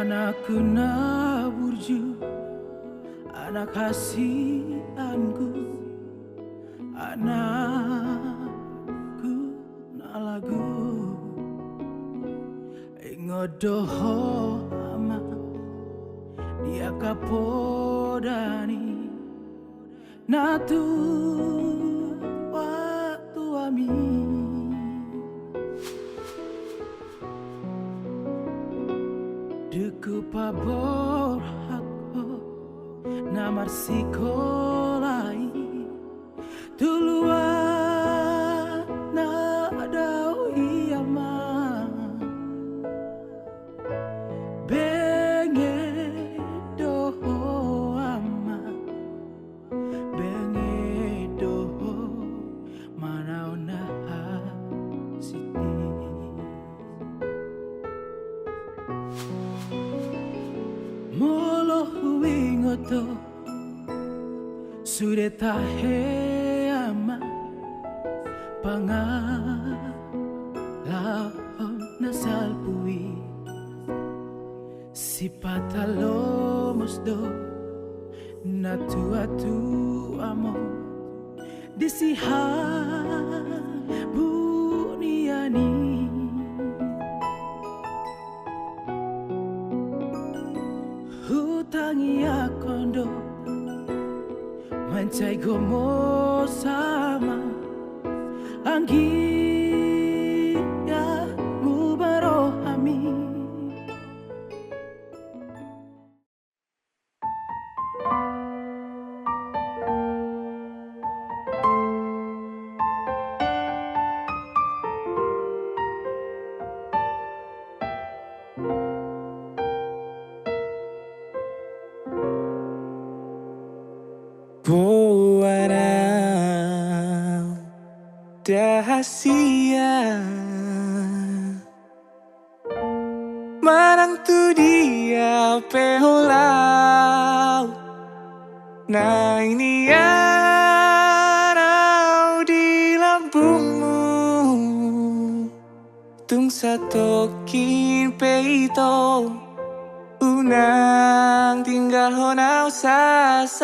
Anakku Naburju, anak hasianku, anakku Nalagu, ingodoho ama dia kapodani natu waktu ami. Duku pabor hakko namar sikolai tuluan na adau iyama benge doho ama benge doho manau na siti. Molo huingoto sudeta he ama pangalahon nasalpui si patalomos do natu-atu amo disihan buniani. Hutangi akondo mancai gomo sama anggi ya mubarohami. Buana dahasia Manang tu dia peholau Nah ini anau di lambungmu Tung satokin peito Unang tinggal honau sasadau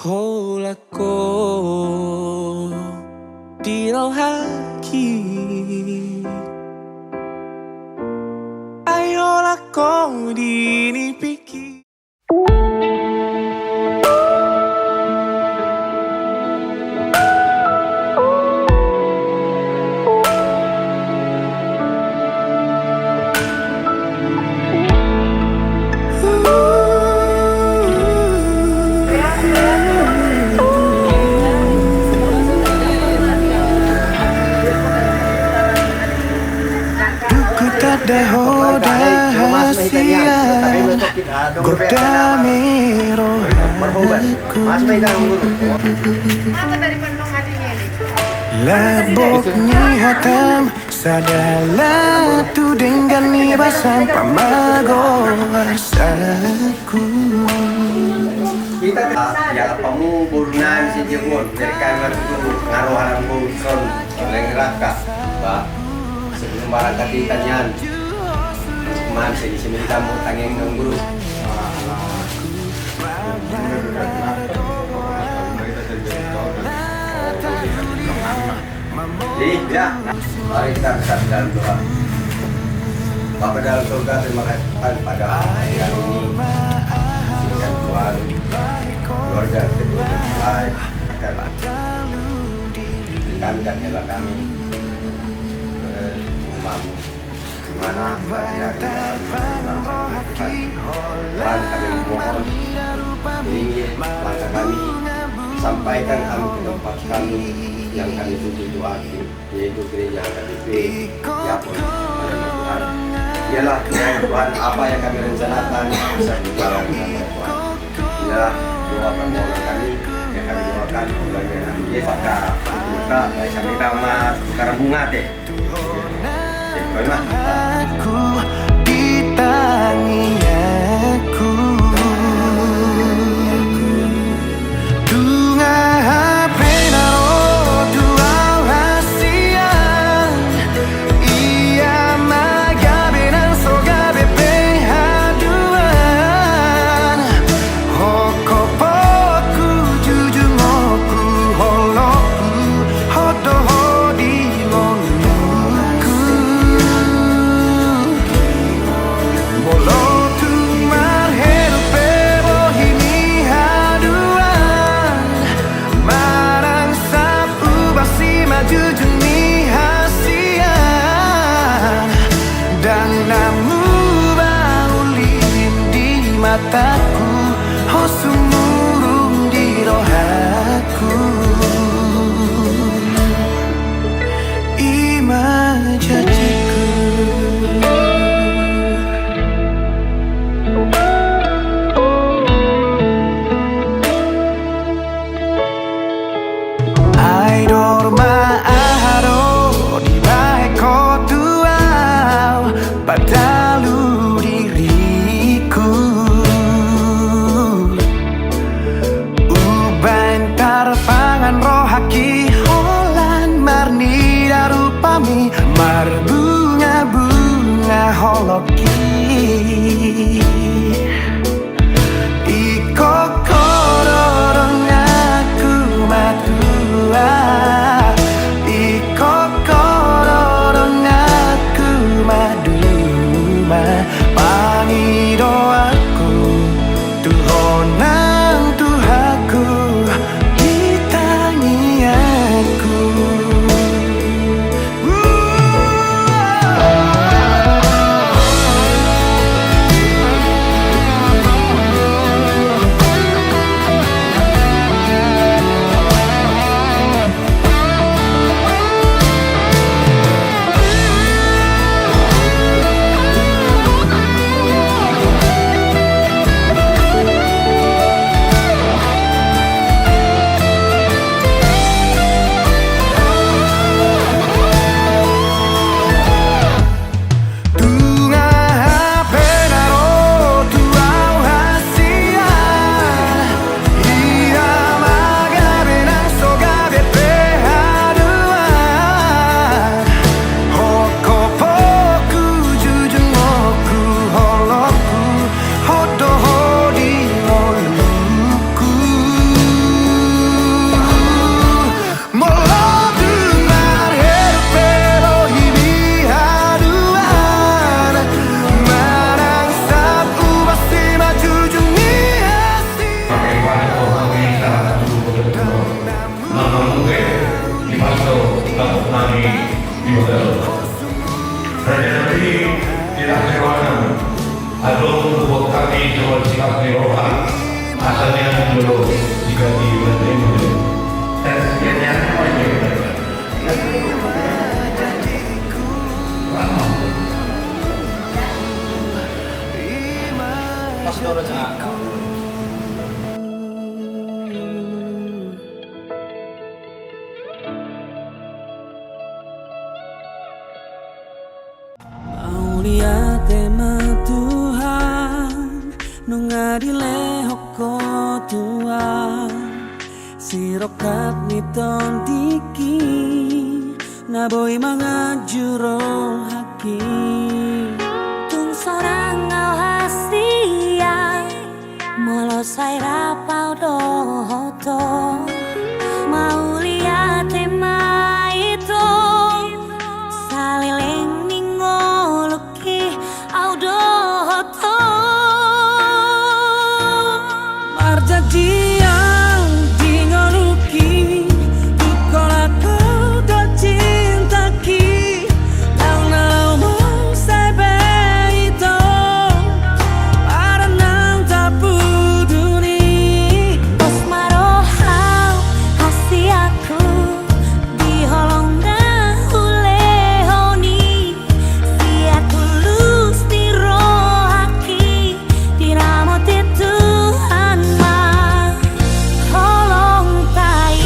Holako dirohaki Ayolah kau dinipiki. Dahoda hasia Gordamiro Laboknya hatam Sadala tu dengan nibasan pamago asaku. Kita ya kamu burunan si jebon dari kamar itu ngaruh alam bukan oleh neraka pak sebelum barang kati tanyan kemarin saya di sini kamu tanya dengan guru jadi ya mari kita bersatu dalam doa. Bapa dalam surga, terima kasih pada yang ini berikan Tuhan keluarga kedua mempelai agar kami dan nyala kami umatmu dimana Tuhan kami mohon ingin maka kami sampaikan kami ke tempat kami yang kami tuju itu arti yaitu gereja KTP Yapon Tuhan. Ialah Tuhan apa yang kami rencanakan bisa dijalankan oleh Tuhan. Ialah doa permohonan kami yang kami doakan sebagai Yesus pada buka baik kami nama sekarang bunga deh. Bagaimana? Aku ditangi aku Dunga penaro dua rahasia kataku, oh sumurung di rohaku. Ima janjiku. Ai dorma aharo di bahe kotuau padalu diriku. Ubain tarpangan rohaki holan marni darupami mar bunga-bunga holoki. Iko kororong aku madua, iko kororong aku maduma. Pangido aku tuhonang tuhaku ditangi aku. Aulia tema Tuhan nungadile hoko Tuhan sirokat niton diki naboi mangajuro haki tung sorang au hasia molo sai rapau dohoto mau lihat tema itu salileng ningoluki au dohoto marjanjian dingoluki dukola kau do cintaki nang nalau mau sai beito para nang tapuduni Os marohau hasiaku di holong dahulehoni sia tulus di rohaki di ramoti Tuhan ma holong tai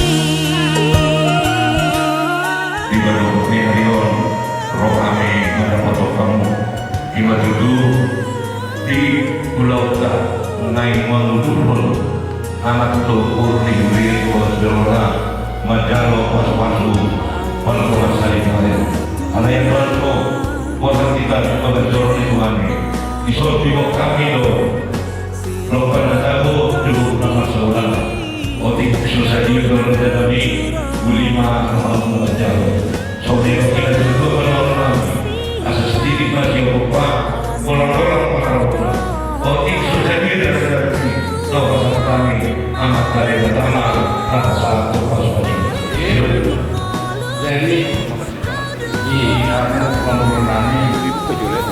Ibadah Niharion, roh kami mendapat kamu. Ima dulu di Pulau Ta, naik mengudul anak tu urni wiri wasdorona, majalo waswalu, walau salih kalian. Anak yang berlaku, kuasa kita mengadoroni Tuhan. Isor bimo kami lo, lo pada tahu dulu nama seorang. Otik susah juga kami, ulima mau mengajar. Soalnya kita juga orang-orang asal sedikit masih lupa orang-orang orang-orang. Otik susah juga dari lo pada kami anak dari pertama kata satu pas-pas. Jadi karena pemurunannya itu juga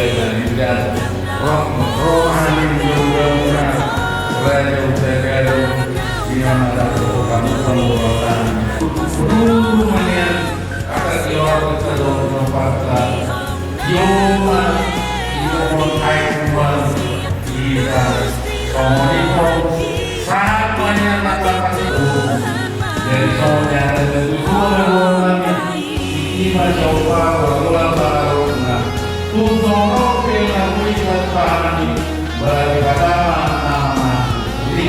dan rohani mudah-mudahan raja utara di mana kamu pembuatan seluruhnya akan dilakukan seluruh tempat Yoma Ayman kita komunitas sangat banyak masyarakat itu dari saudara dan saudara kita coba berulang tahunnya untuk melakukan pahami daripada nama ini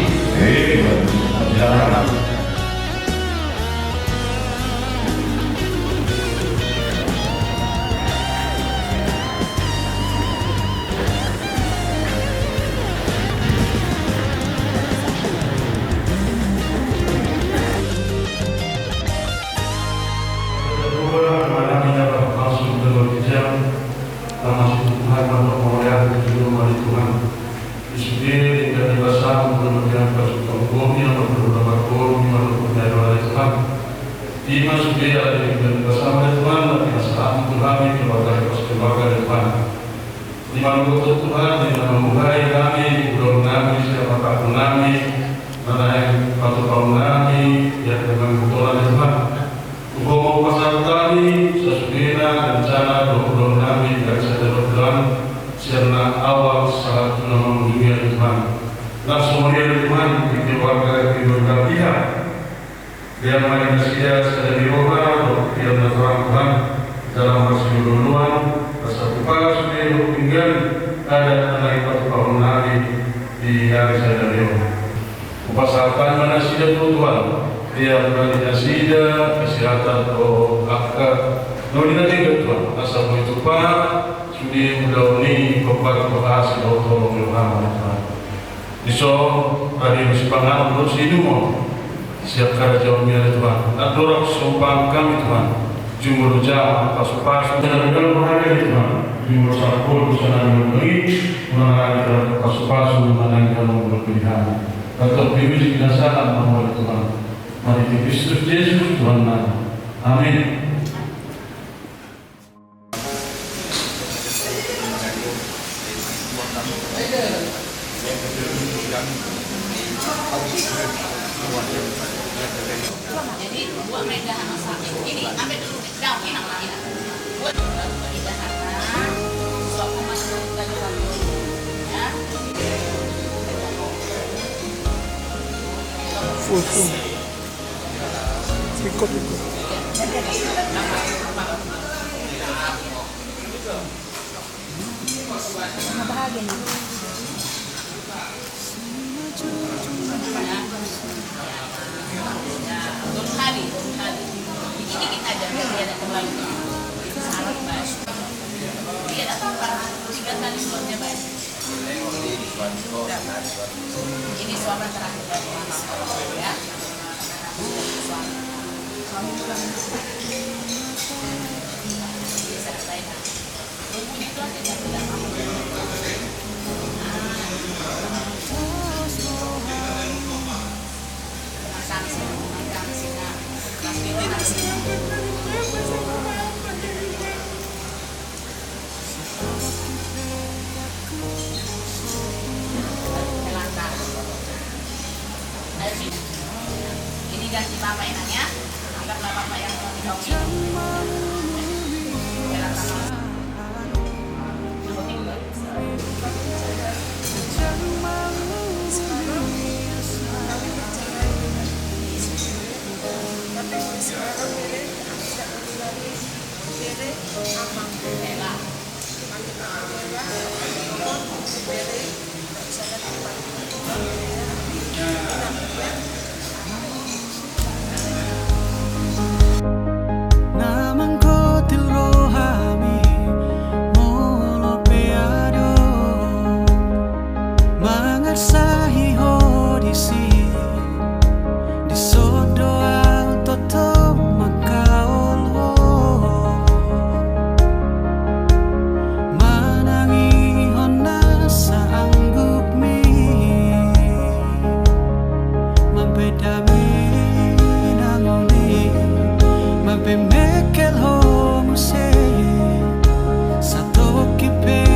berjalan. Siapkan jawabnya Tuhan. Adorok sumpah kami Tuhan. Jumur jam pasukan dan berharga Tuhan. Jumur sakul kesenangan bagi mengenai pasukan mengenai berpilihan. Atau bibit binasaan nama Tuhan. Mari Kristus Yesus Tuhan nama. Amin. Jadi buat mereka anak sakit ini ambil dulu daun enak lagi nak. Buat tidak karena suatu masuk kita juga dulu ya. Full. Ikut. Bahagia nih. Turun kali. Dikit-dikit aja biar dia ada kembali. Sangat baik. Dia ada apa? 3 kali suapnya baik. Ini suapan terakhir dari mama ya. Suami juga bisa selesai. Tunggu di kelas tidak bilang kamu. Ini ganti bapak enaknya, anggaplah bapak yang mau Mekel ho muse Sato kipe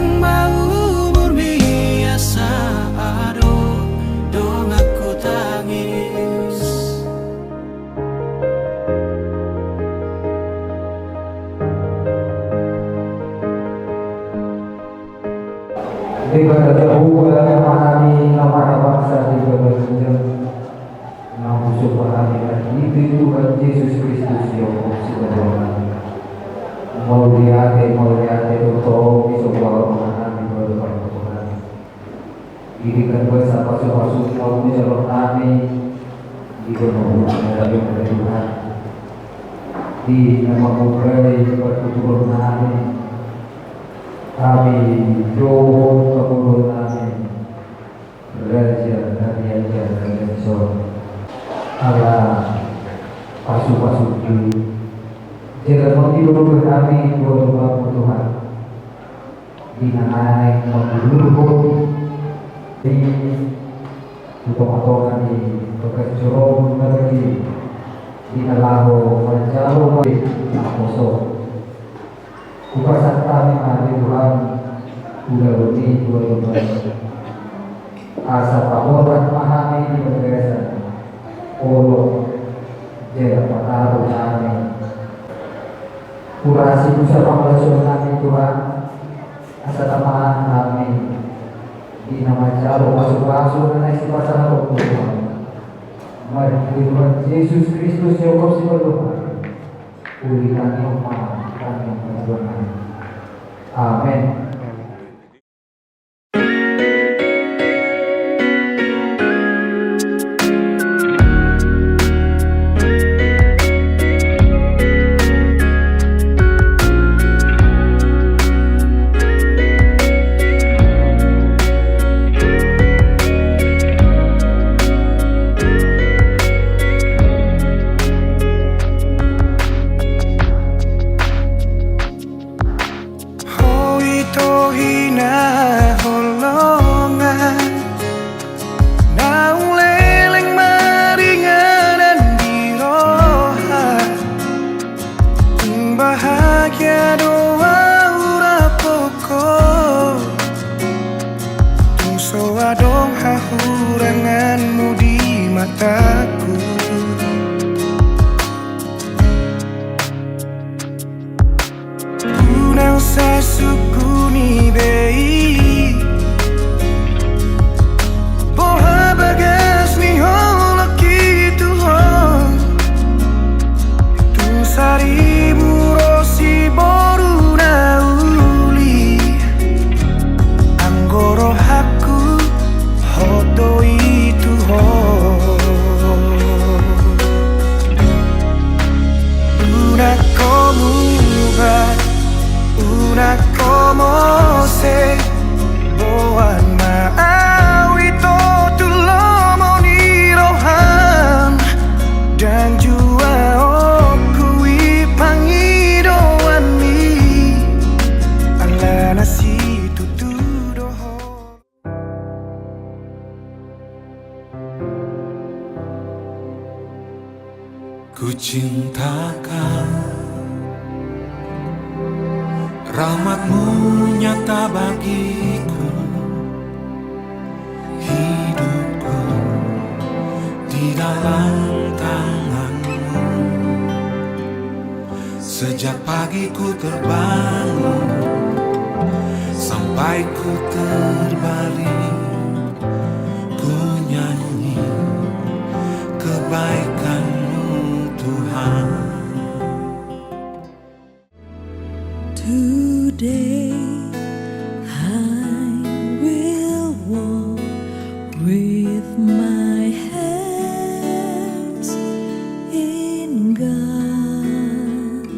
Kan mau berbiasa aduh dong aku tangis. Daripada jauh memahami nama bangsa di berbagai namun subhanallah itu Tuhan Yesus Kristus yang sebenarnya mau lihat untuk bisa memahami berbagai Tuhan. Ini kan bahasa pasuk-pasuk mau menjalur kami di dalam Tuhan. Di nama Tuhan bertutur kami doa kemuliaan Raja dari Raja dan Sol Allah pasu-pasu jangan menghibur kami doa Tuhan dinamai menghibur di potongan di pekerjaan lagi di dalam menjauh di apostol. Kupasan kami hari Tuhan udah lebih dua asa pamoran memahami di pergeresan polo jaga pataruh kami kurasi pusat pemelajaran kami Tuhan asa tamahan kami di nama jalur masuk-masuk dan isi pasal Tuhan. Mari Tuhan Yesus Kristus yang kau Tuhan pulihkan iman kami Tuhan. Amin. Hahuranganmu di mataku, kunang sasukuni bei boha bagas ni holaki Tuhan tung saribu rosi boru nauli anggoro haku hoto itu ho una como se boan maawi to tulomo ni rohan dan jua okui pangidoan mi ala nasi tutudoho. Ku cintakan rahmatmu nyata bagiku, hidupku di dalam tanganmu. Sejak pagi ku terbangun sampai ku terbalik, ku nyanyi kebaikanmu Tuhan. Today I will walk with my hands in God.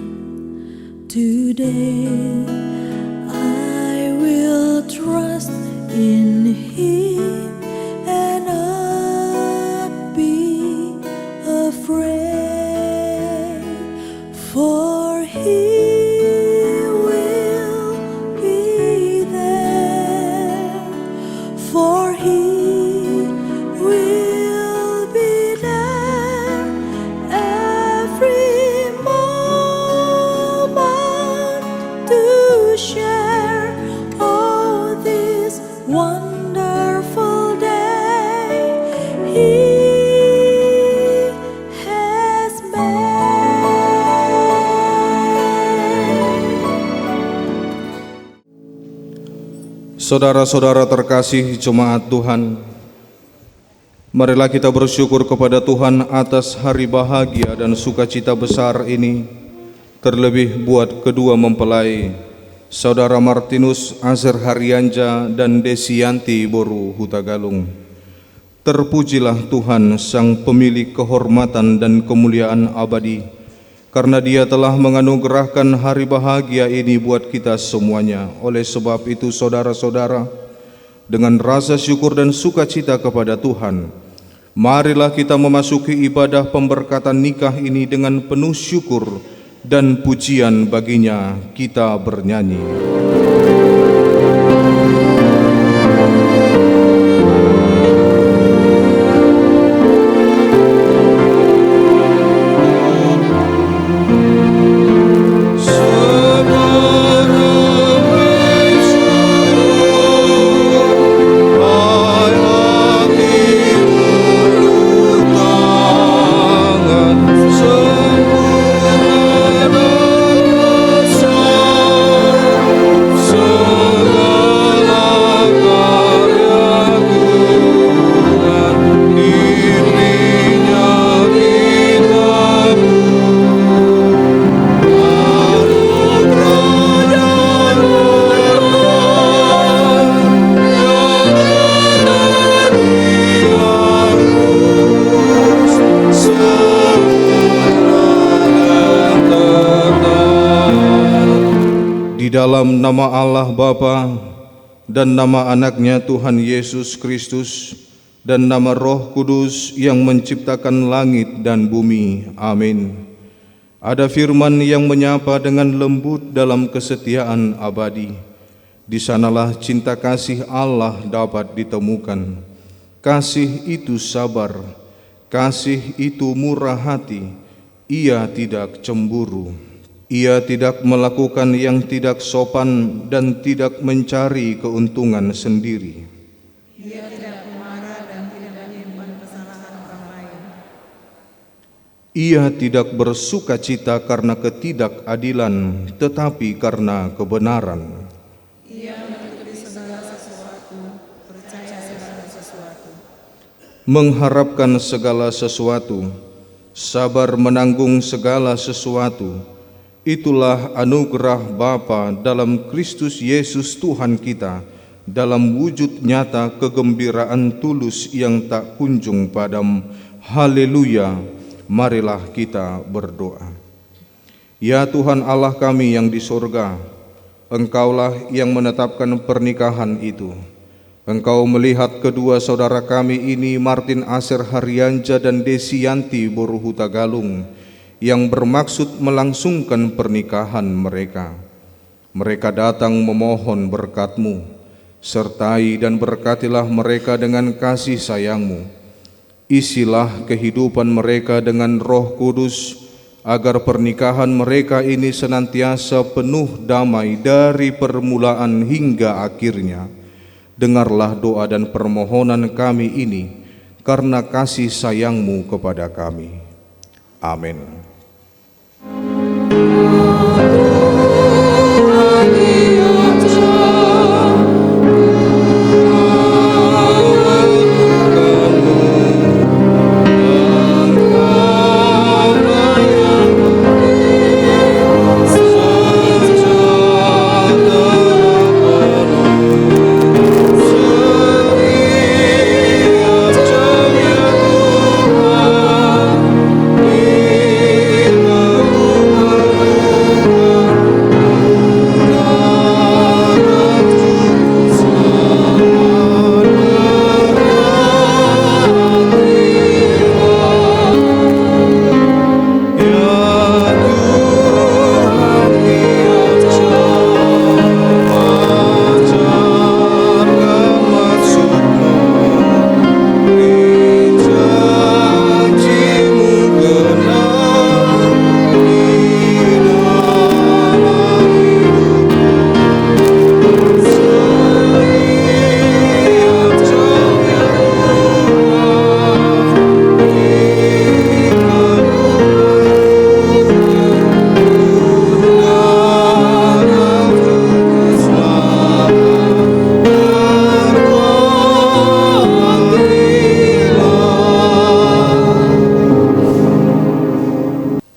Today I will trust in Him and not be wonderful day He has made. Saudara-saudara terkasih jemaat Tuhan, marilah kita bersyukur kepada Tuhan atas hari bahagia dan sukacita besar ini, terlebih buat kedua mempelai, Saudara Martinus Azher Haryanja dan Desianti Boru Hutagalung. Terpujilah Tuhan, Sang Pemilik kehormatan dan kemuliaan abadi, karena Dia telah menganugerahkan hari bahagia ini buat kita semuanya. Oleh sebab itu, saudara-saudara, dengan rasa syukur dan sukacita kepada Tuhan, marilah kita memasuki ibadah pemberkatan nikah ini dengan penuh syukur dan pujian baginya. Kita bernyanyi. Dalam nama Allah Bapa dan nama anaknya Tuhan Yesus Kristus dan nama Roh Kudus yang menciptakan langit dan bumi. Amin. Ada firman yang menyapa dengan lembut dalam kesetiaan abadi. Di sanalah cinta kasih Allah dapat ditemukan. Kasih itu sabar, kasih itu murah hati, ia tidak cemburu. Ia tidak melakukan yang tidak sopan dan tidak mencari keuntungan sendiri. Ia tidak marah dan tidak menyimpan kesalahan orang lain. Ia tidak bersukacita karena ketidakadilan, tetapi karena kebenaran. Ia mengikuti segala sesuatu, percaya segala sesuatu, Mengharapkan segala sesuatu, sabar menanggung segala sesuatu. Itulah anugerah Bapa dalam Kristus Yesus Tuhan kita, dalam wujud nyata kegembiraan tulus yang tak kunjung padam. Haleluya, marilah kita berdoa. Ya Tuhan Allah kami yang di sorga, Engkaulah yang menetapkan pernikahan itu. Engkau melihat kedua saudara kami ini, Martin Azher Haryanja dan Desianti Boru Hutagalung, yang bermaksud melangsungkan pernikahan mereka. Mereka datang memohon berkat-Mu, sertai dan berkatilah mereka dengan kasih sayang-Mu. Isilah kehidupan mereka dengan Roh Kudus, agar pernikahan mereka ini senantiasa penuh damai dari permulaan hingga akhirnya. Dengarlah doa dan permohonan kami ini, karena kasih sayang-Mu kepada kami. Amin.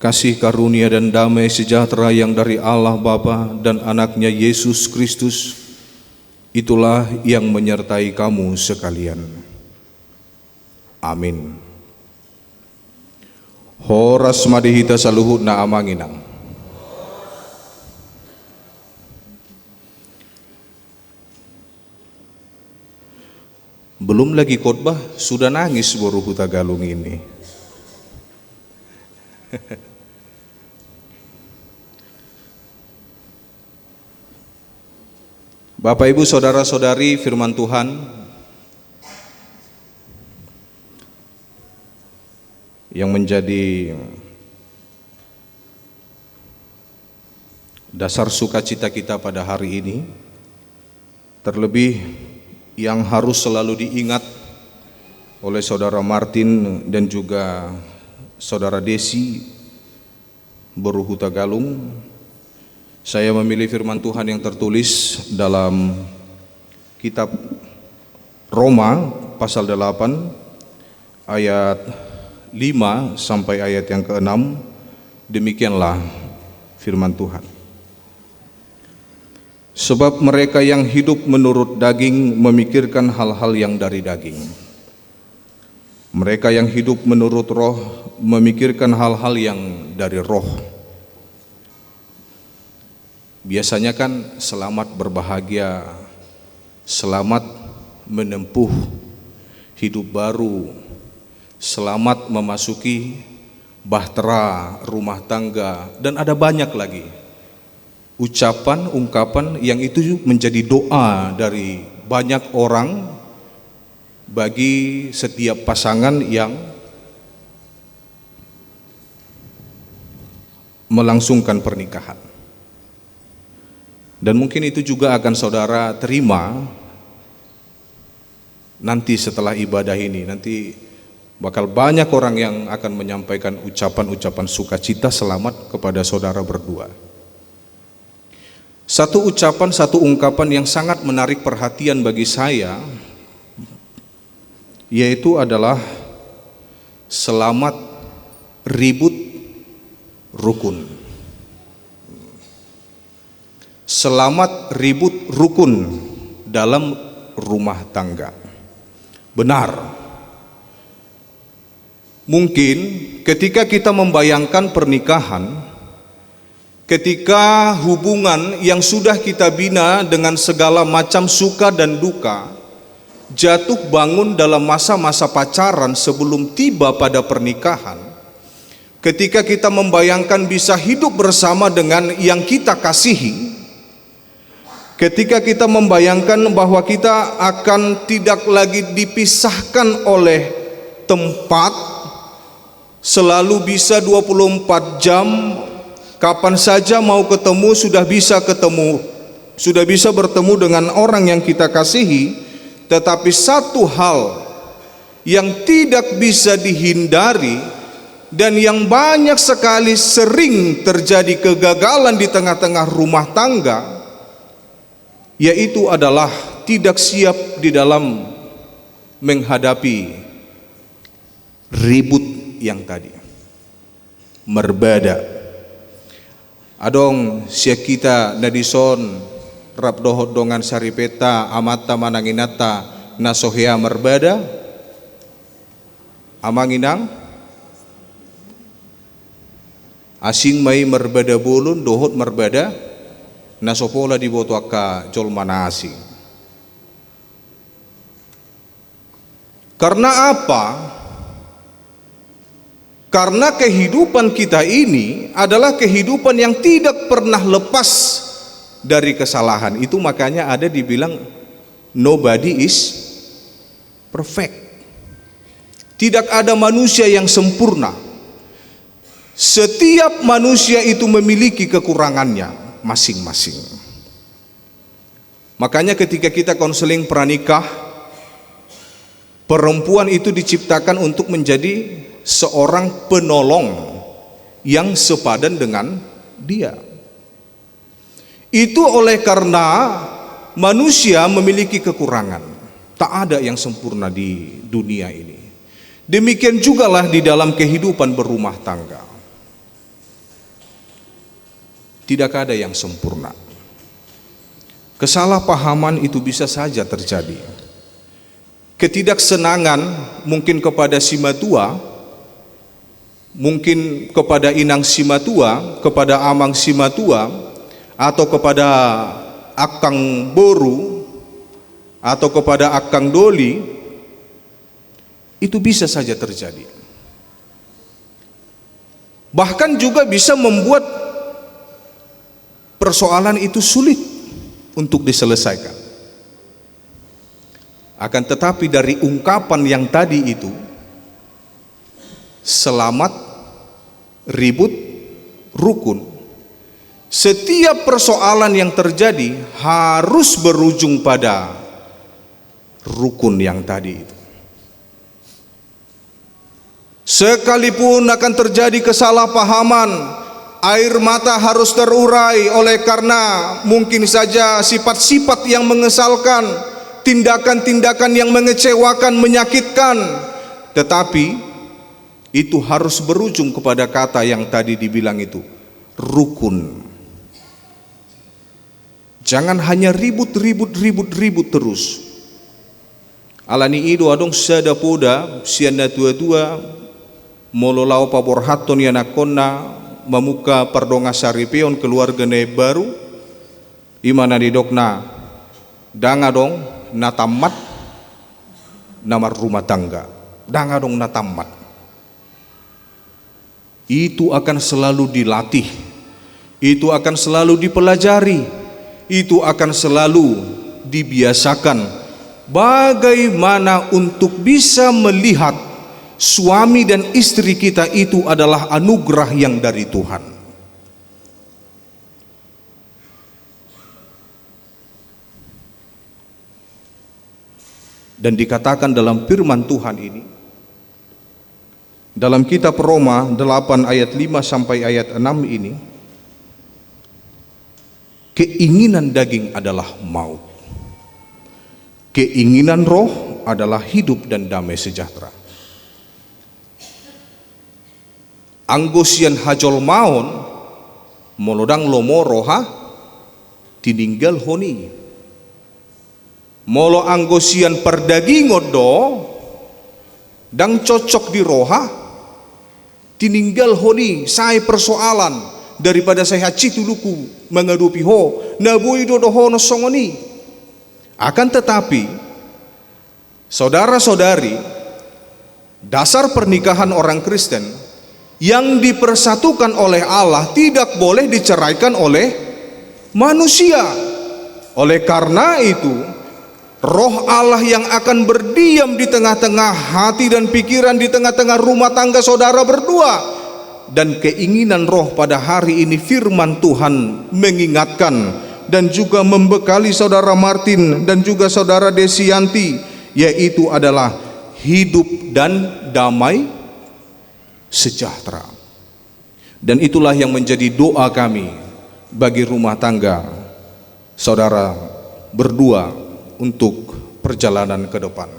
kasih karunia dan damai sejahtera yang dari Allah Bapa dan anaknya Yesus Kristus, itulah yang menyertai kamu sekalian. Amin. Horas madihita saluhut na amanginang. Belum lagi khotbah sudah nangis baru Huta Galung ini. Bapak Ibu saudara-saudari, firman Tuhan yang menjadi dasar sukacita kita pada hari ini, terlebih yang harus selalu diingat oleh saudara Martin dan juga saudara Desi Boru Huta Galung. Saya memilih firman Tuhan yang tertulis dalam kitab Roma pasal 8 ayat 5 sampai ayat yang ke-6. Demikianlah firman Tuhan. Sebab mereka yang hidup menurut daging memikirkan hal-hal yang dari daging. Mereka yang hidup menurut roh memikirkan hal-hal yang dari roh. Biasanya kan selamat berbahagia, selamat menempuh hidup baru, selamat memasuki bahtera rumah tangga, dan ada banyak lagi ucapan, ungkapan yang itu menjadi doa dari banyak orang bagi setiap pasangan yang melangsungkan pernikahan. Dan mungkin itu juga akan saudara terima nanti setelah ibadah ini. Nanti bakal banyak orang yang akan menyampaikan ucapan-ucapan sukacita selamat kepada saudara berdua. Satu ucapan, satu ungkapan yang sangat menarik perhatian bagi saya, yaitu adalah selamat ribut rukun. Selamat ribut rukun dalam rumah tangga. Benar. Mungkin ketika kita membayangkan pernikahan, ketika hubungan yang sudah kita bina dengan segala macam suka dan duka jatuh bangun dalam masa-masa pacaran sebelum tiba pada pernikahan, ketika kita membayangkan bisa hidup bersama dengan yang kita kasihi, ketika kita membayangkan bahwa kita akan tidak lagi dipisahkan oleh tempat, selalu bisa 24 jam, kapan saja mau ketemu sudah bisa ketemu, sudah bisa bertemu dengan orang yang kita kasihi. Tetapi satu hal yang tidak bisa dihindari dan yang banyak sekali sering terjadi kegagalan di tengah-tengah rumah tangga, yaitu adalah tidak siap di dalam menghadapi ribut yang tadi, merbada. Adong sia kita nadison rap dohot dongan saripeta amata mananginata nasohea merbada amanginang asing mai merbada bulun dohot merbada nasopola di botuaka jol mana asing. Karena apa? Karena kehidupan kita ini adalah kehidupan yang tidak pernah lepas dari kesalahan. Itu makanya ada dibilang nobody is perfect. Tidak ada manusia yang sempurna. Setiap manusia itu memiliki kekurangannya masing-masing. Makanya ketika kita konseling pranikah, perempuan itu diciptakan untuk menjadi seorang penolong yang sepadan dengan dia. Itu oleh karena manusia memiliki kekurangan. Tak ada yang sempurna di dunia ini. Demikian jugalah di dalam kehidupan berumah tangga. tidak ada yang sempurna. Kesalahpahaman itu bisa saja terjadi. Ketidaksenangan mungkin kepada si matua, mungkin kepada inang si matua, kepada amang si matua, atau kepada akang boru, atau kepada akang doli, itu bisa saja terjadi. Bahkan juga bisa membuat persoalan itu sulit untuk diselesaikan. Akan tetapi dari ungkapan yang tadi itu, selamat, ribut, rukun, setiap persoalan yang terjadi harus berujung pada rukun yang tadi itu. Sekalipun akan terjadi kesalahpahaman, air mata harus terurai oleh karena mungkin saja sifat-sifat yang mengesalkan, tindakan-tindakan yang mengecewakan, menyakitkan, tetapi itu harus berujung kepada kata yang tadi dibilang itu, rukun. Jangan hanya ribut terus. Alani ido adong sada poda siana tua-tua mololau pabor haton yana konna memuka perdonga saripeon keluarga ne baru imana didokna danga dong natamat namar rumah tangga, danga dong natamat. Itu akan selalu dilatih, itu akan selalu dipelajari, itu akan selalu dibiasakan. Bagaimana untuk bisa melihat suami dan istri kita itu adalah anugerah yang dari Tuhan. Dan dikatakan dalam firman Tuhan ini, dalam kitab Roma 8 ayat 5 sampai ayat 6 ini, keinginan daging adalah maut, keinginan roh adalah hidup dan damai sejahtera. Anggosian hajol maon molodang lomo roha tininggal honi. Molo anggosian perdagingon do dang cocok di roha tininggal honi. Saya persoalan daripada saya cituluku mengadupi ho nabui dodohono songoni. Akan tetapi saudara-saudari, dasar pernikahan orang Kristen yang dipersatukan oleh Allah tidak boleh diceraikan oleh manusia. Oleh karena itu, roh Allah yang akan berdiam di tengah-tengah hati dan pikiran, di tengah-tengah rumah tangga saudara berdua, dan keinginan roh pada hari ini firman Tuhan mengingatkan dan juga membekali saudara Martin dan juga saudara Desianti, yaitu adalah hidup dan damai sejahtera. Dan itulah yang menjadi doa kami bagi rumah tangga saudara berdua untuk perjalanan ke depan.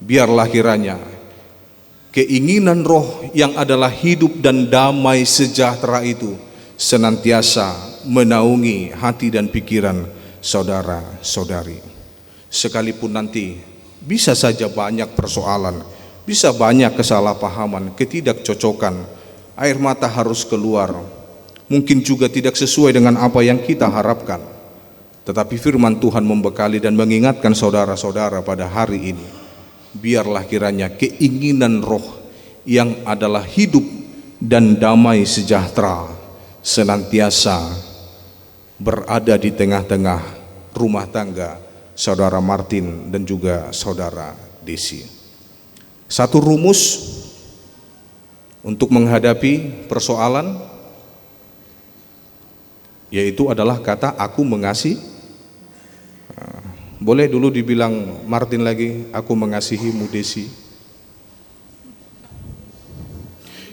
Biarlah kiranya keinginan roh yang adalah hidup dan damai sejahtera itu senantiasa menaungi hati dan pikiran saudara-saudari. Sekalipun nanti bisa saja banyak persoalan, bisa banyak kesalahpahaman, ketidakcocokan, air mata harus keluar, mungkin juga tidak sesuai dengan apa yang kita harapkan. Tetapi firman Tuhan membekali dan mengingatkan saudara-saudara pada hari ini, biarlah kiranya keinginan roh yang adalah hidup dan damai sejahtera senantiasa berada di tengah-tengah rumah tangga saudara Martin dan juga saudara Desi. Satu rumus untuk menghadapi persoalan yaitu adalah kata aku mengasihi. Boleh dulu dibilang Martin lagi, aku mengasihimu Desi.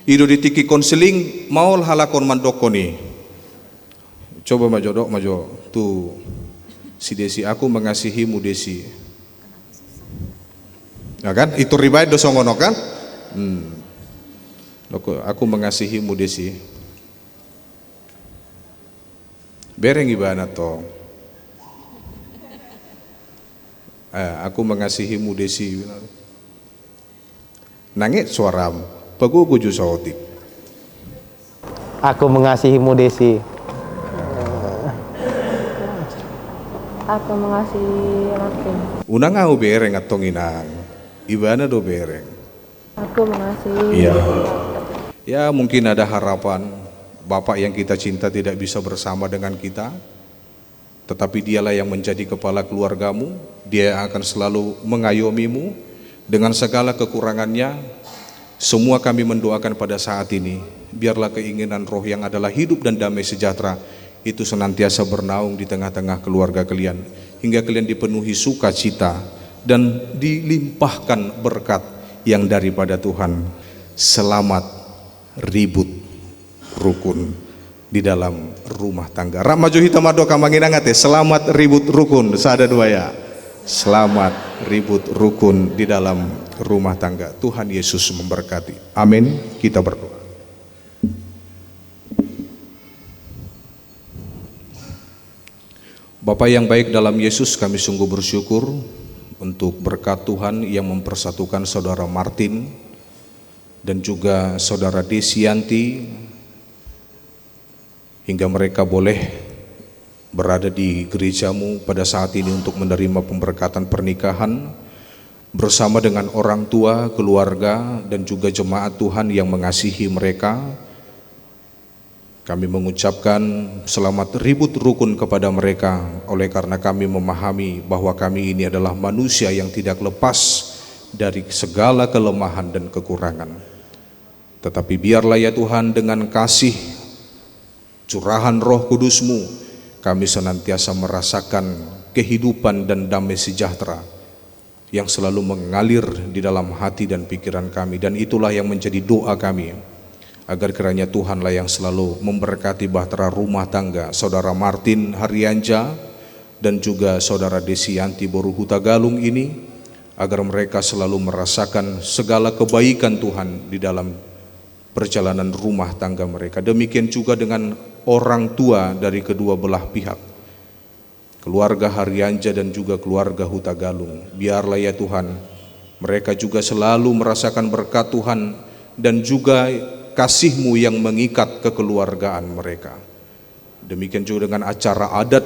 Ido ditiki konseling maul halakon mandokoni. Coba majo tuh si Desi, aku mengasihimu Desi. Ya kan? Itu ribayat dosongono kan? Aku mengasihimu Desi. Bereng ibana to. Aku mengasihimu Desi. Nangit suaram, paguguju saotik. Aku mengasihimu Desi. Aku mengasihi Martin. Unang au bereng atong inang. Ibana do bereng. Aku mengasihi. Iya. Ya mungkin ada harapan Bapak yang kita cinta tidak bisa bersama dengan kita, tetapi dialah yang menjadi kepala keluargamu. Dia akan selalu mengayomimu dengan segala kekurangannya. Semua kami mendoakan pada saat ini, biarlah keinginan roh yang adalah hidup dan damai sejahtera itu senantiasa bernaung di tengah-tengah keluarga kalian, hingga kalian dipenuhi sukacita dan dilimpahkan berkat yang daripada Tuhan. Selamat ribut rukun di dalam rumah tangga. Ramajo hitam ado kamangin angate. Selamat ribut rukun. Sada dua ya. Selamat ribut rukun di dalam rumah tangga. Tuhan Yesus memberkati. Amin. Kita berdoa. Bapa yang baik dalam Yesus, kami sungguh bersyukur untuk berkat Tuhan yang mempersatukan saudara Martin dan juga saudara Desianti, hingga mereka boleh berada di gerejamu pada saat ini untuk menerima pemberkatan pernikahan bersama dengan orang tua, keluarga, dan juga jemaat Tuhan yang mengasihi mereka. Kami mengucapkan selamat ribut rukun kepada mereka, oleh karena kami memahami bahwa kami ini adalah manusia yang tidak lepas dari segala kelemahan dan kekurangan. Tetapi biarlah ya Tuhan, dengan kasih curahan Roh Kudus-Mu, kami senantiasa merasakan kehidupan dan damai sejahtera yang selalu mengalir di dalam hati dan pikiran kami. Dan itulah yang menjadi doa kami, agar kiranya Tuhanlah yang selalu memberkati bahtera rumah tangga saudara Martin Haryanja dan juga saudara Desianti Boru Hutagalung ini, agar mereka selalu merasakan segala kebaikan Tuhan di dalam perjalanan rumah tangga mereka. Demikian juga dengan orang tua dari kedua belah pihak, keluarga Haryanja dan juga keluarga Hutagalung. Biarlah ya Tuhan, mereka juga selalu merasakan berkat Tuhan dan juga kasih-Mu yang mengikat kekeluargaan mereka. Demikian juga dengan acara adat,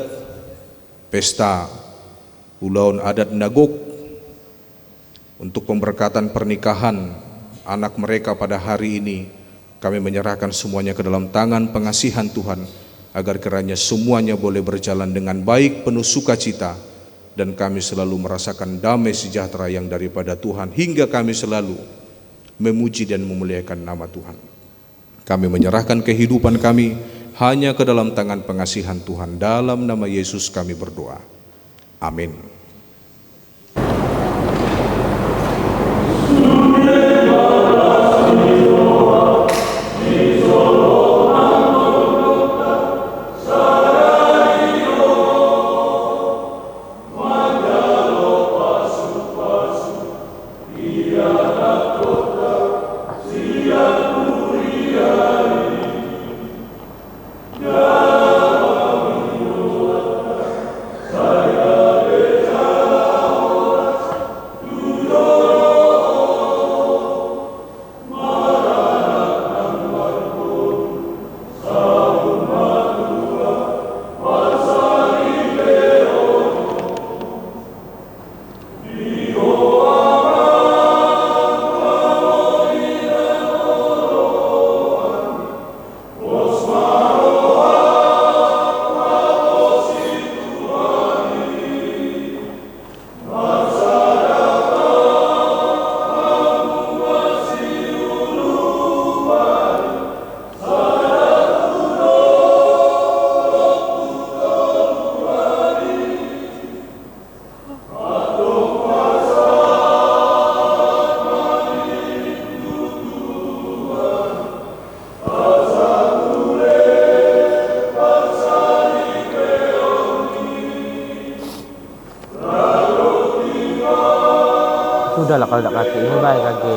pesta Ulaun Adat Nagok, untuk pemberkatan pernikahan anak mereka pada hari ini. Kami menyerahkan semuanya ke dalam tangan pengasihan Tuhan, agar kiranya semuanya boleh berjalan dengan baik, penuh sukacita, dan kami selalu merasakan damai sejahtera yang daripada Tuhan, hingga kami selalu memuji dan memuliakan nama Tuhan. Kami menyerahkan kehidupan kami hanya ke dalam tangan pengasihan Tuhan. Dalam nama Yesus kami berdoa. Amin. Sudahlah kalau tak kaki ini baik kaki.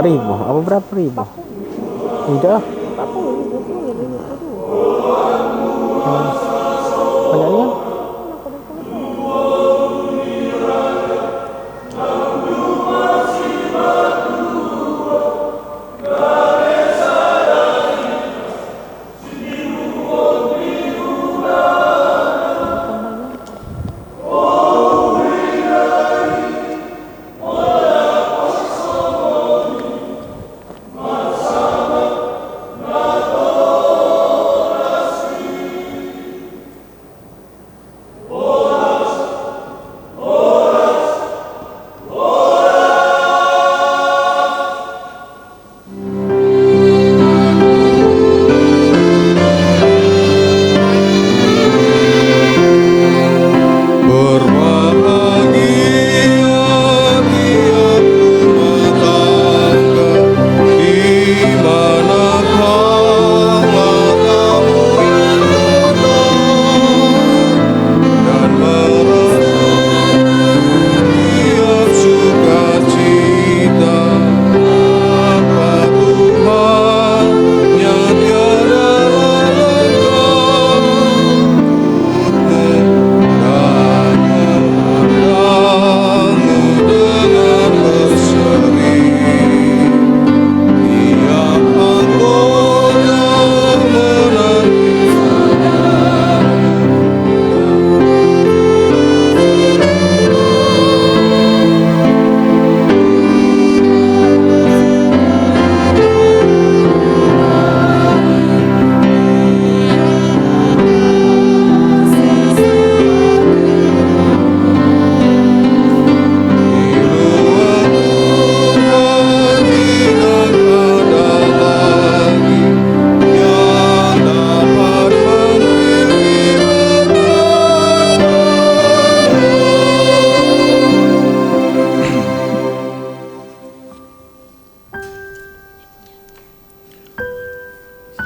4.000 apa berapa ribu? Tidak. Banyaknya?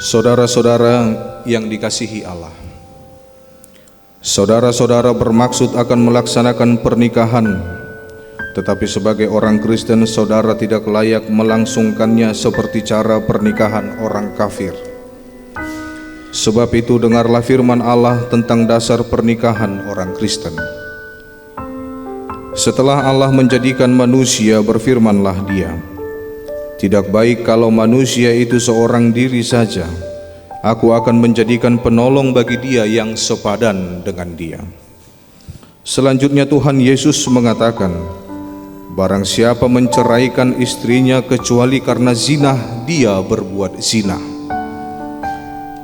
Saudara-saudara yang dikasihi Allah, saudara-saudara bermaksud akan melaksanakan pernikahan, tetapi sebagai orang Kristen saudara tidak layak melangsungkannya seperti cara pernikahan orang kafir. Sebab itu dengarlah firman Allah tentang dasar pernikahan orang Kristen. Setelah Allah menjadikan manusia, berfirmanlah Dia, "Tidak baik kalau manusia itu seorang diri saja. Aku akan menjadikan penolong bagi dia yang sepadan dengan dia." Selanjutnya Tuhan Yesus mengatakan, "Barang siapa menceraikan istrinya kecuali karena zina, dia berbuat zina.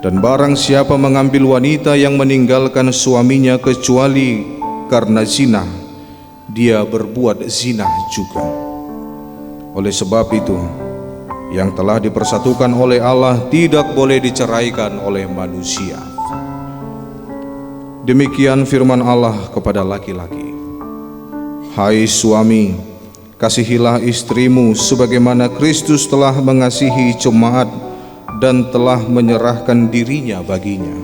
Dan barang siapa mengambil wanita yang meninggalkan suaminya kecuali karena zina, dia berbuat zina juga. Oleh sebab itu, yang telah dipersatukan oleh Allah tidak boleh diceraikan oleh manusia." Demikian firman Allah kepada laki-laki. "Hai suami, kasihilah istrimu sebagaimana Kristus telah mengasihi jemaat dan telah menyerahkan dirinya baginya.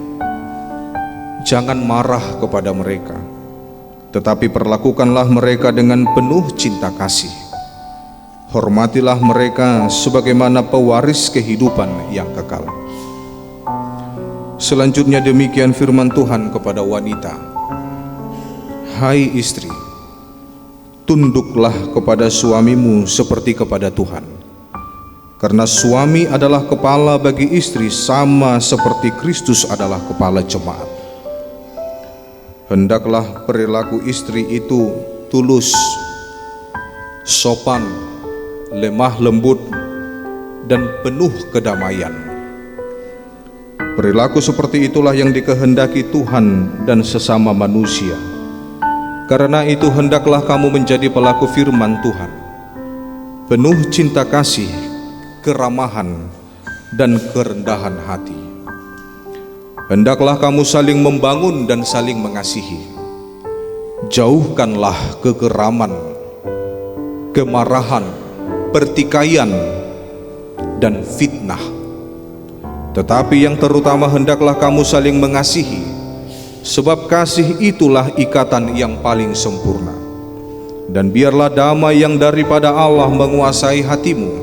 Jangan marah kepada mereka, tetapi perlakukanlah mereka dengan penuh cinta kasih. Hormatilah mereka sebagaimana pewaris kehidupan yang kekal." Selanjutnya demikian firman Tuhan kepada wanita. "Hai istri, tunduklah kepada suamimu seperti kepada Tuhan. Karena suami adalah kepala bagi istri sama seperti Kristus adalah kepala jemaat. Hendaklah perilaku istri itu tulus, sopan, lemah lembut, dan penuh kedamaian. Perilaku seperti itulah yang dikehendaki Tuhan dan sesama manusia. Karena itu hendaklah kamu menjadi pelaku firman Tuhan, penuh cinta kasih, keramahan, dan kerendahan hati. Hendaklah kamu saling membangun dan saling mengasihi. Jauhkanlah kegeraman, kemarahan, pertikaian, dan fitnah. Tetapi yang terutama hendaklah kamu saling mengasihi, sebab kasih itulah ikatan yang paling sempurna. Dan biarlah damai yang daripada Allah menguasai hatimu,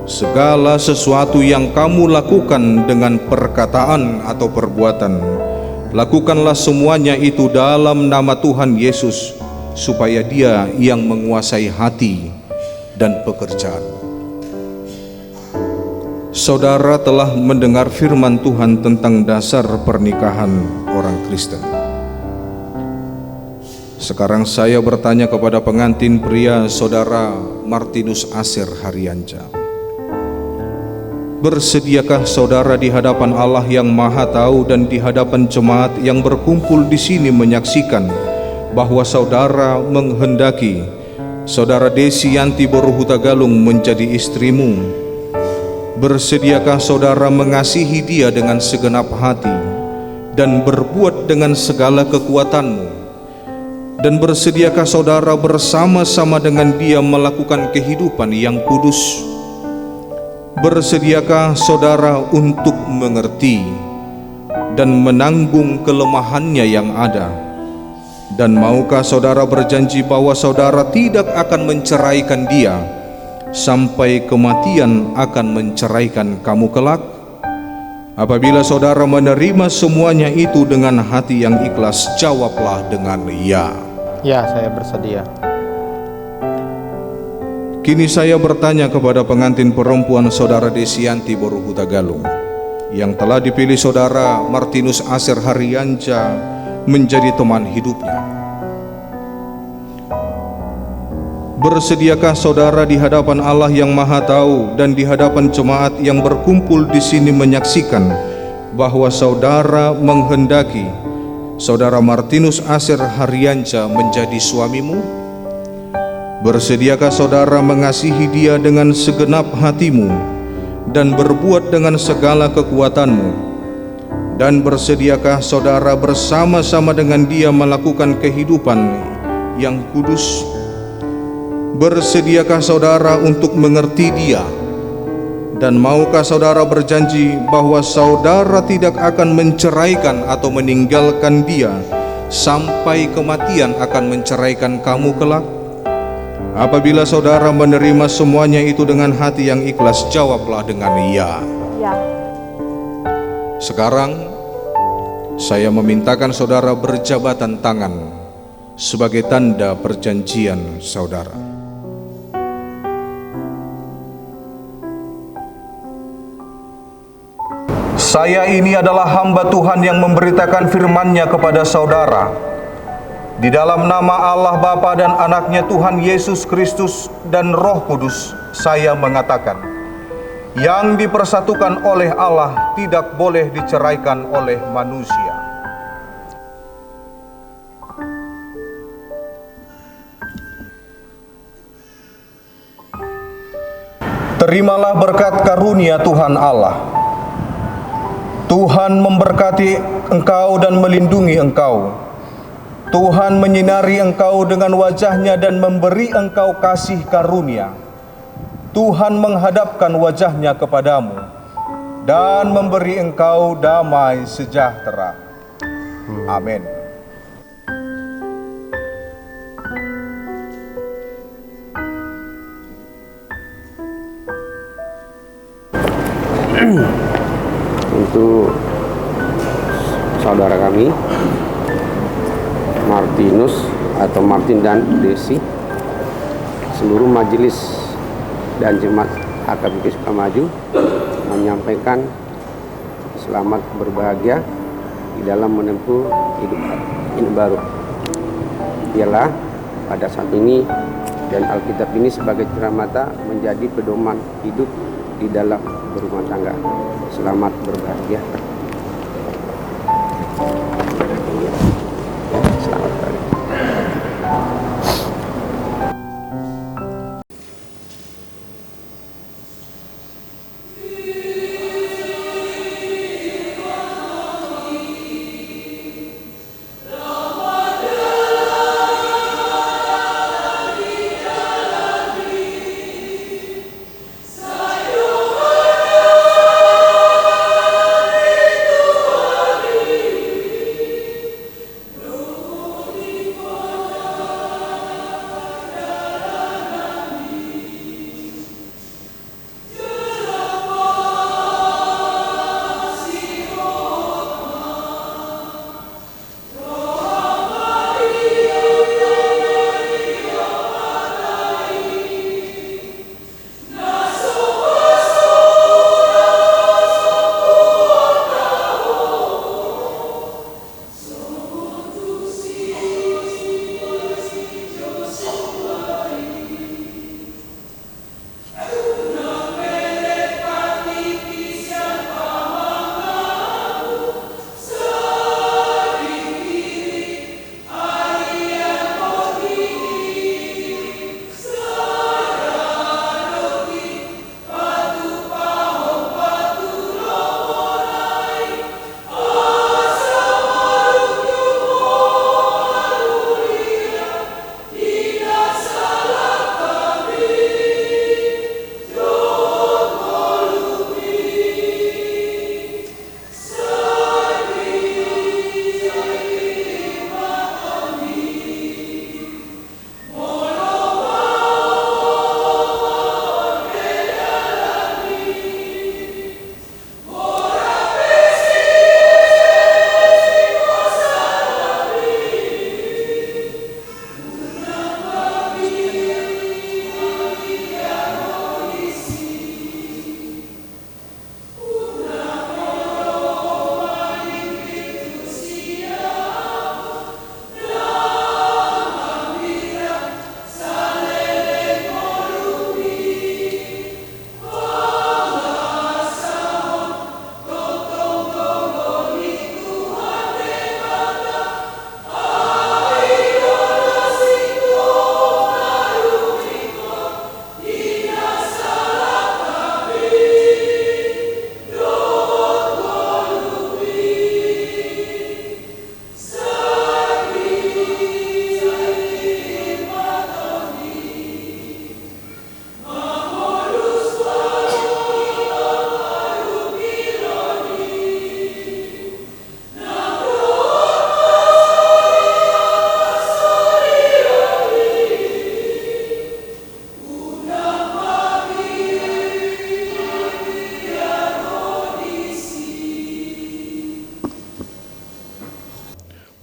segala sesuatu yang kamu lakukan dengan perkataan atau perbuatan, lakukanlah semuanya itu dalam nama Tuhan Yesus, supaya Dia yang menguasai hati dan pekerjaan. Saudara telah mendengar firman Tuhan tentang dasar pernikahan orang Kristen. Sekarang saya bertanya kepada pengantin pria, Saudara Martinus Asir Haryanca. Bersediakah saudara di hadapan Allah yang Maha Tahu dan di hadapan jemaat yang berkumpul di sini menyaksikan bahwa saudara menghendaki Saudara Desi Yanti Boruhuta Galung menjadi istrimu? Bersediakah saudara mengasihi dia dengan segenap hati dan berbuat dengan segala kekuatanmu? Dan bersediakah saudara bersama-sama dengan dia melakukan kehidupan yang kudus? Bersediakah saudara untuk mengerti dan menanggung kelemahannya yang ada? Dan maukah saudara berjanji bahwa saudara tidak akan menceraikan dia sampai kematian akan menceraikan kamu kelak? Apabila saudara menerima semuanya itu dengan hati yang ikhlas, jawablah dengan ya. Ya, saya bersedia. Kini saya bertanya kepada pengantin perempuan Saudara Desi Yanti Boruhuta Galung yang telah dipilih Saudara Martinus Asir Haryanca menjadi teman hidupnya. Bersediakah saudara di hadapan Allah yang Maha Tahu dan di hadapan jemaat yang berkumpul di sini menyaksikan bahwa saudara menghendaki Saudara Martinus Asir Haryanca menjadi suamimu? Bersediakah saudara mengasihi dia dengan segenap hatimu dan berbuat dengan segala kekuatanmu? Dan bersediakah saudara bersama-sama dengan dia melakukan kehidupan yang kudus? Bersediakah saudara untuk mengerti dia? Dan maukah saudara berjanji bahwa saudara tidak akan menceraikan atau meninggalkan dia sampai kematian akan menceraikan kamu kelak? Apabila saudara menerima semuanya itu dengan hati yang ikhlas, jawablah dengan ya. Ya. Sekarang saya memintakan saudara berjabatan tangan sebagai tanda perjanjian saudara. Saya ini adalah hamba Tuhan yang memberitakan firman-Nya kepada saudara. Di dalam nama Allah Bapa dan Anaknya Tuhan Yesus Kristus dan Roh Kudus, saya mengatakan, yang dipersatukan oleh Allah tidak boleh diceraikan oleh manusia. Terimalah berkat karunia Tuhan Allah. Tuhan memberkati engkau dan melindungi engkau. Tuhan menyinari engkau dengan wajah-Nya dan memberi engkau kasih karunia. Tuhan menghadapkan wajah-Nya kepadamu dan memberi engkau damai sejahtera. Amin. Untuk saudara kami Martinus atau Martin dan Desi, seluruh majelis dan jemaat HKBP Sukamaju menyampaikan selamat berbahagia di dalam menempuh hidup ini baru. Ialah pada saat ini dan Alkitab ini sebagai ceramata menjadi pedoman hidup di dalam berumah tangga. Selamat berbahagia. Selamat pagi.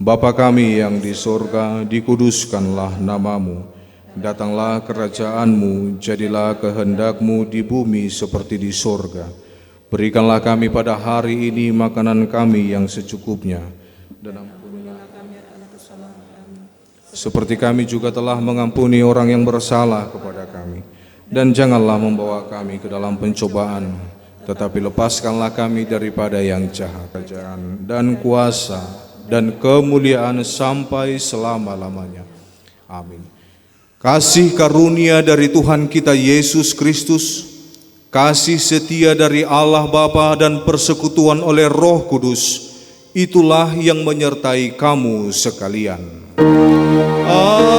Bapa kami yang di sorga, dikuduskanlah namamu. Datanglah kerajaanmu, jadilah kehendakmu di bumi seperti di sorga. Berikanlah kami pada hari ini makanan kami yang secukupnya, dan ampunilah kami atas kesalahan kami, seperti kami juga telah mengampuni orang yang bersalah kepada kami. Dan janganlah membawa kami ke dalam pencobaan, tetapi lepaskanlah kami daripada yang jahat. Kerajaan dan kuasa dan kemuliaan sampai selama-lamanya. Amin. Kasih karunia dari Tuhan kita Yesus Kristus, kasih setia dari Allah Bapa dan persekutuan oleh Roh Kudus, itulah yang menyertai kamu sekalian. Amin.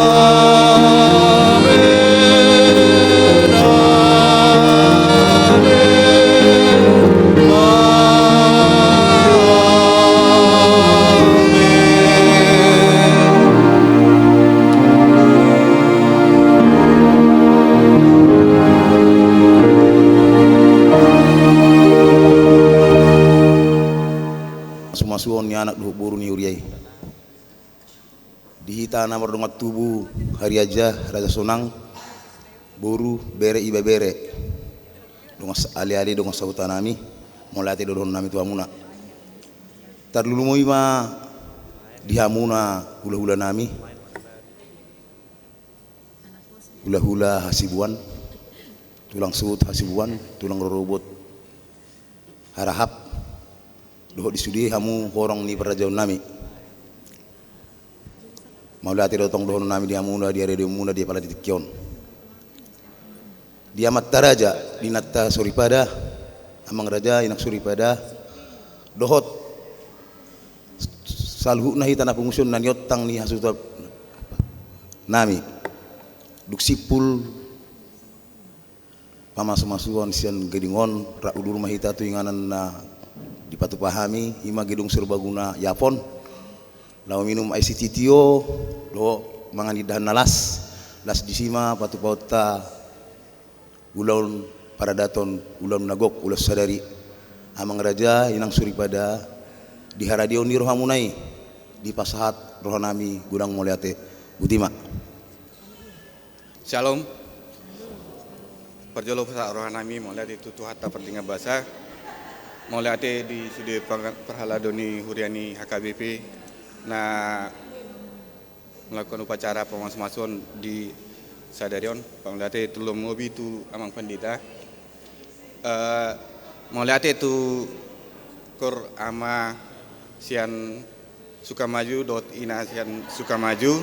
Suon ni anak duh buru ni uriai dihita na merdongat tubuh hari aja raja sonang buru bere iba bere dongas ali-ali dongas sautan nami molate dodon nami tu amuna tarlulu moima dihamuna hula-hula nami hula-hula hasibuan tulang sut hasibuan tulang robot harahap doh disudi hamu horong ni perajaan nami maulati dotong doh nami dia muna dia redo muna dia pala ditikion dia mataraja dinatta suripada amang raja inak suripada dohot salhu nahi tanah pengusun nan yotang ni hasuta nami duksipul pamas-masuan sian gedingon ra udur mahita tu inganan na dipatu pahami ima gedung serbaguna yapon lau minum ICTTO do mangani dahan nalas las disima patu pauta ulaun paradaton ulaun nagok ulas sadari amang raja inang suripada di haradio ni rohamunai di pasahat rohanami gudang moliate butima. Shalom. Perjolo pasahat rohanami moliate tutu hatta pertinggal bahasa Moliate di sudi perhaladoni huriani HKBP na melakukan upacara pemas-masuan di Sadarion. Moliate tu lomobi tu amang pendeta. Moliate tu kor ama sian Sukamaju dot ina sian Sukamaju.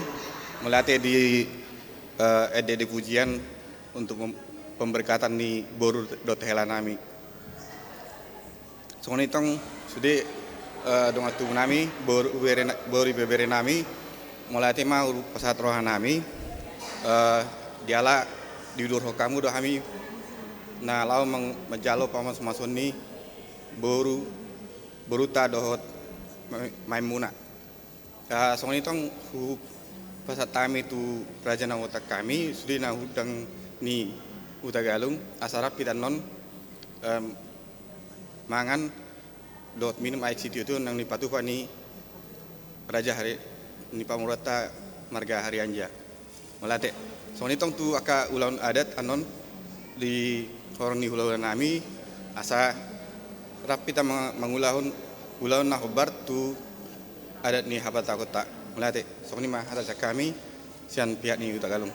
Moliate di ede pujian untuk pemberkatan ni boru dot helanami. Soalnya tong sudah dengan tu nami baru bebere nami mulai tema pesat rohan nami dialah diudur kamu doh kami nah lau menjalo pamas masun ni baru ta dohot maimuna soalnya tong pesat kami tu raja nawata kami sudah na hudang ni utagalung asarap kita non mangan dot minum air situ itu nang ni patufa ni raja hari ni pamurata marga hari anja melate soalnya tong tu aka ulaun adat anon di orang ni ulaun nami asa rapi ta mangulahun ulaun nahobar tu adat ni habata kota melate soalnya mah ada kami sian pihak ni utagalung.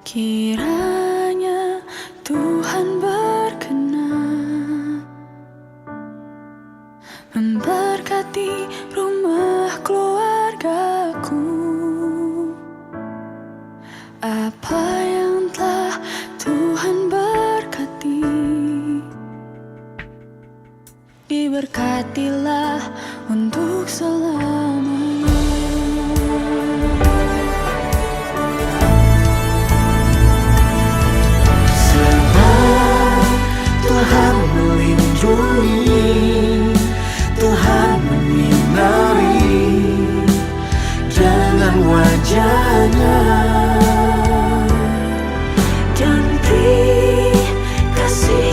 Kiranya Tuhan berkenan memberkati rumah keluargaku. Apa yang telah Tuhan berkati, diberkatilah untuk selamanya. Tuhan melindungi, Tuhan menyinari dengan wajah-Nya dan beri kasih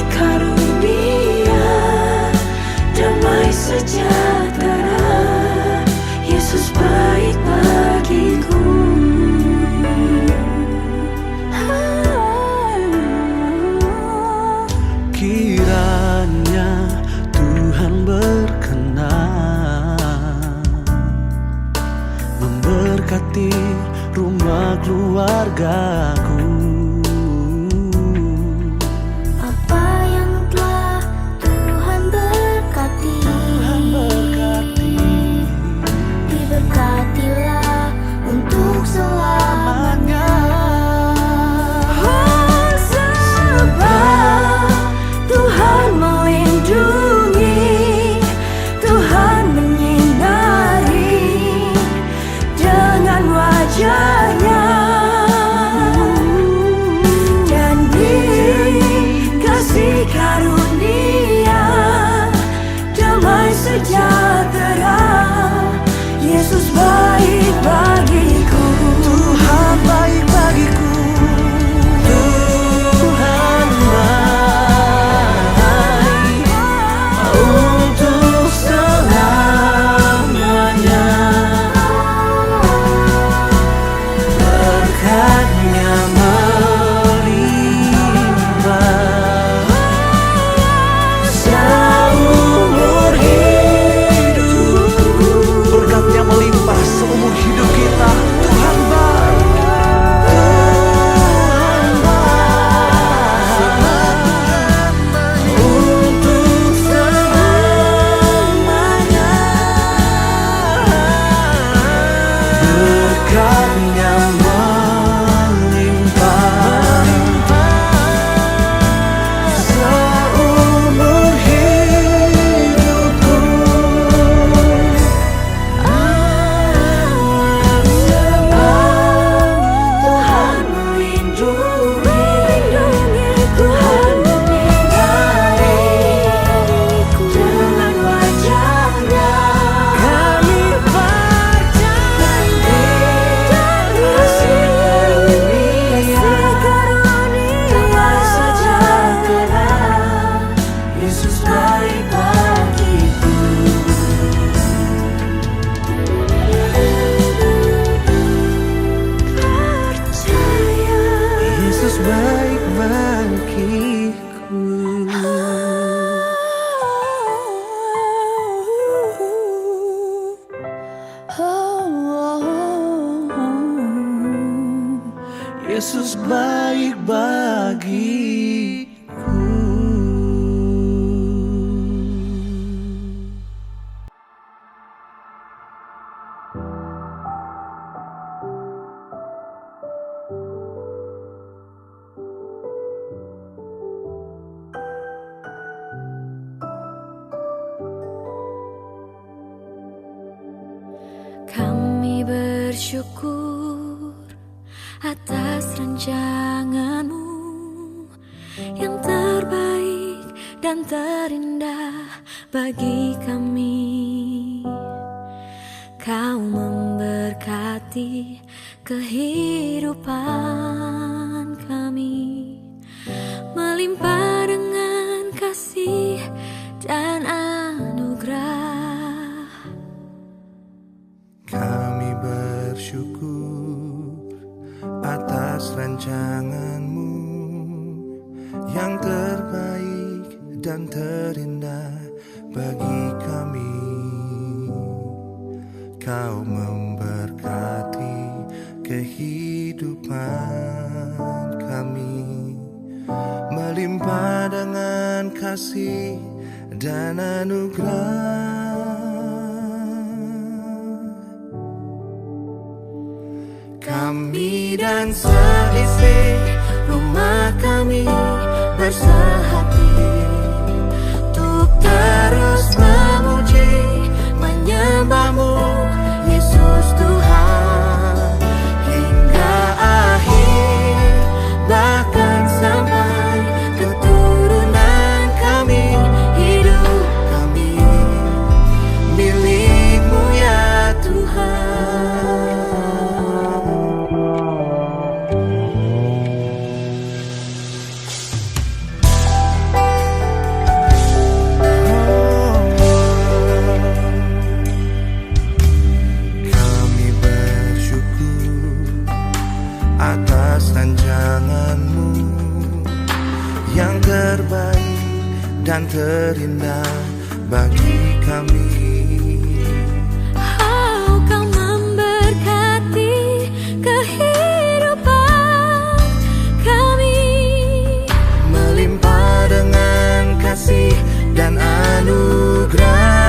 keluargaku. Apa yang telah Tuhan berkati, diberkatilah untuk selamanya. Sebab Tuhan melindungi, Tuhan menyinari dengan wajahnya, dan dikasih karunia damai sejahtera. Yesus baik bagiku, Tuhan baik bagiku. Tuhan baik untuk selamanya. Berkatnya melimpah seumur hidupku. Berkatnya melimpah seumur hidup kita. Tuhan baik. Tuhan baik untuk selamanya. Berkatnya melimpah seumur hidupku. Tuhan melindungi, Tuhan menyinari dengan wajahnya. Kami percaya kasih karunia damai sejahtera. Yesus baik bagiku. Yesus baik bagiku. Yesus baik bagiku. Kami bersyukur atas rancangan-Mu yang terbaik dan terindah bagi kami. Kau memberkati kehidupan kami, melimpah dengan kasih dan anugerah. Kami bersyukur atas rancangan-Mu yang terbaik dan terindah bagi kami. Kau memberkati kehidupan kami, melimpah dengan kasih dan anugerah. Kami dan seisi rumah kami bersehati untuk terus memuji, menyembah-Mu, Yesus Tuhan, hingga akhir, bahkan sampai keturunan kami. Hidup kami milik-Mu ya Tuhan. Yang terbaik dan terindah bagi kami. Oh, Kau memberkati kehidupan anugerah